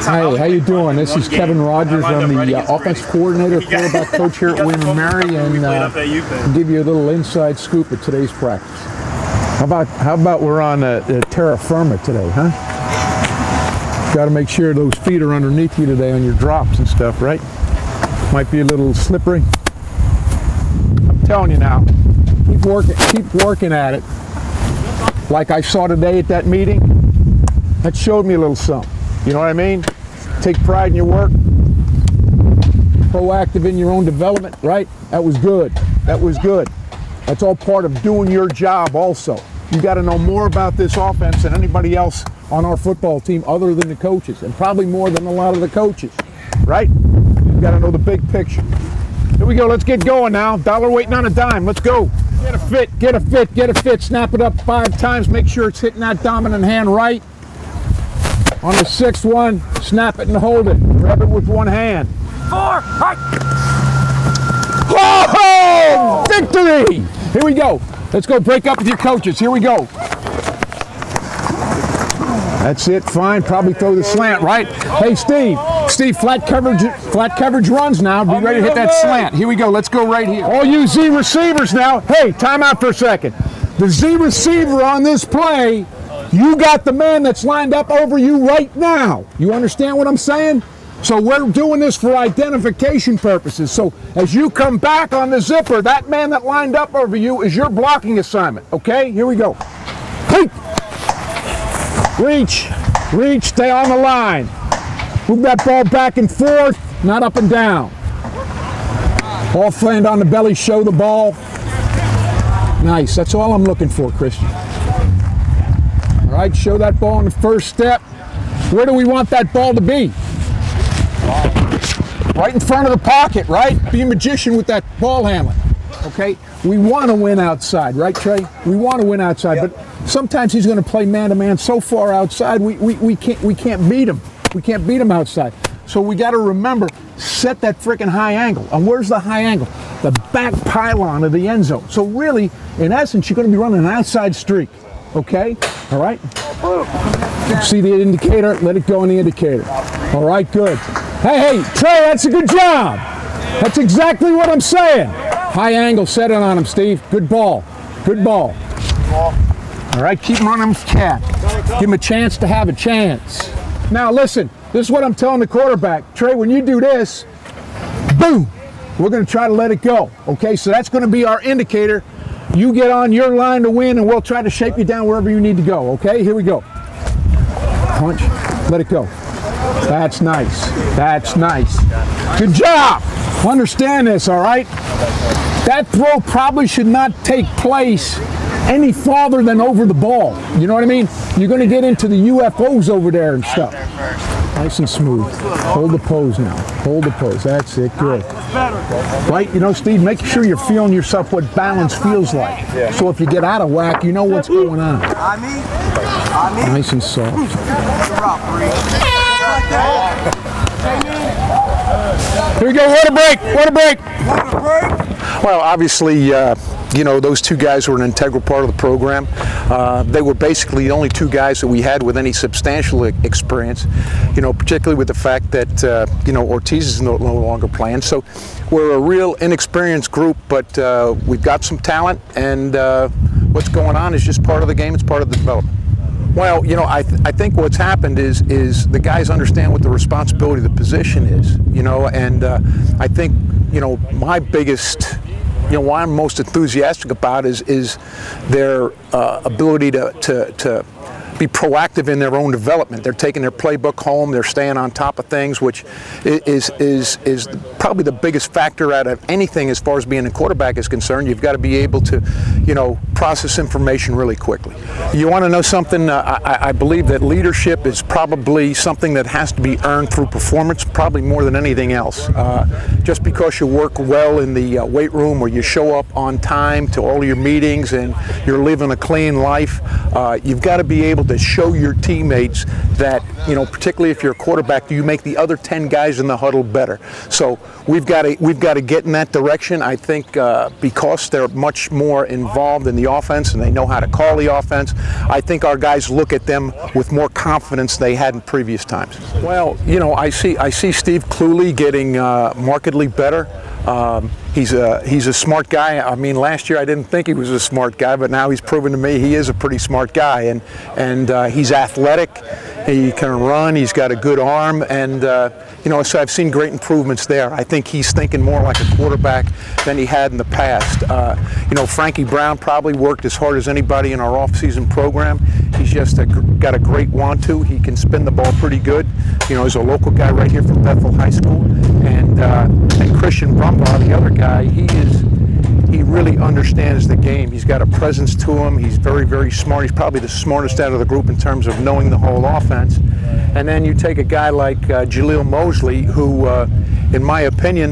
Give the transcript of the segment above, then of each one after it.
Hey, how you doing? This is Kevin Rogers. I'm the offensive coordinator, quarterback coach here at William & Mary, and I'll give you a little inside scoop of today's practice. How about we're on terra firma today, huh? Got to make sure those feet are underneath you today on your drops and stuff, right? Might be a little slippery. I'm telling you now, keep working at it. Like I saw today at that meeting, that showed me a little something. You know what I mean? Take pride in your work. Proactive in your own development, right? That was good. That was good. That's all part of doing your job also. You got to know more about this offense than anybody else on our football team other than the coaches, and probably more than a lot of the coaches, right? You got to know the big picture. Here we go. Let's get going now. Dollar waiting on a dime. Let's go. Get a fit, get a fit, get a fit. Snap it up 5 times. Make sure it's hitting that dominant hand right. On the 6th one, snap it and hold it. Grab it with one hand. 4, right. Oh, victory! Here we go. Let's go break up with your coaches. Here we go. That's it, fine. Probably throw the slant, right? Hey, Steve, flat coverage runs now. Be ready to hit that slant. Here we go. Let's go right here. All you Z receivers now. Hey, time out for a second. The Z receiver on this play, you got the man that's lined up over you right now. You understand what I'm saying? So we're doing this for identification purposes. So as you come back on the zipper, that man that lined up over you is your blocking assignment. Okay, here we go. Hey! Reach, stay on the line. Move that ball back and forth, not up and down. Off hand on the belly, show the ball. Nice, that's all I'm looking for, Christian. All right, show that ball in the first step. Where do we want that ball to be? Right in front of the pocket, right? Be a magician with that ball handling, okay? We want to win outside, right, Trey? We want to win outside, yep. But sometimes he's going to play man-to-man so far outside, we can't beat him. We can't beat him outside. So we got to remember, set that freaking high angle. And where's the high angle? The back pylon of the end zone. So really, in essence, you're going to be running an outside streak, okay? All right? See the indicator? Let it go in the indicator. All right, good. Hey, Trey, that's a good job. That's exactly what I'm saying. High angle, set it on him, Steve. Good ball. Good ball. All right, keep running with Cat. Give him a chance to have a chance. Now listen, this is what I'm telling the quarterback. Trey, when you do this, boom, we're going to try to let it go. Okay, so that's going to be our indicator. You get on your line to win, and we'll try to shape you down wherever you need to go. Okay, here we go. Punch, let it go. That's nice. That's nice. Good job. Understand this, all right? That throw probably should not take place any farther than over the ball. You know what I mean? You're going to get into the UFOs over there and stuff. Nice and smooth. Hold the pose now. Hold the pose. That's it. Good. Right? You know, Steve, make sure you're feeling yourself what balance feels like. So if you get out of whack, you know what's going on. Nice and soft. Here we go. Water break. Water break. Well, obviously, you know, those 2 guys were an integral part of the program. They were basically the only 2 guys that we had with any substantial experience, you know, particularly with the fact that, you know, Ortiz is no longer playing. So we're a real inexperienced group, but we've got some talent, and what's going on is just part of the game. It's part of the development. Well, you know, I think what's happened is the guys understand what the responsibility of the position is, you know, and I think, you know, my biggest, you know, what I'm most enthusiastic about is their ability to be proactive in their own development. They're taking their playbook home. They're staying on top of things, which is probably the biggest factor out of anything as far as being a quarterback is concerned. You've got to be able to, you know, process information really quickly. You want to know something? I believe that leadership is probably something that has to be earned through performance, probably more than anything else. Just because you work well in the weight room or you show up on time to all your meetings and you're living a clean life, you've got to be able to show your teammates that, you know, particularly if you're a quarterback, you make the other 10 guys in the huddle better. So we've got to get in that direction. I think because they're much more involved in the offense and they know how to call the offense. I think our guys look at them with more confidence they had in previous times. Well, you know, I see Steve Cluley getting markedly better. He's a smart guy. I mean, last year I didn't think he was a smart guy, but now he's proven to me he is a pretty smart guy. And he's athletic. He can run. He's got a good arm, and you know, so I've seen great improvements there. I think he's thinking more like a quarterback than he had in the past. You know, Frankie Brown probably worked as hard as anybody in our off-season program. He's just got a great want-to. He can spin the ball pretty good. You know, he's a local guy right here from Bethel High School, and Christian Brumbaugh, the other guy, he really understands the game. He's got a presence to him. He's very, very smart. He's probably the smartest out of the group in terms of knowing the whole offense. And then you take a guy like Jaleel Mosley, who, in my opinion,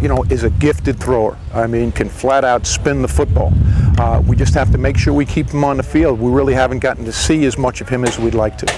you know, is a gifted thrower. I mean, can flat out spin the football. We just have to make sure we keep him on the field. We really haven't gotten to see as much of him as we'd like to.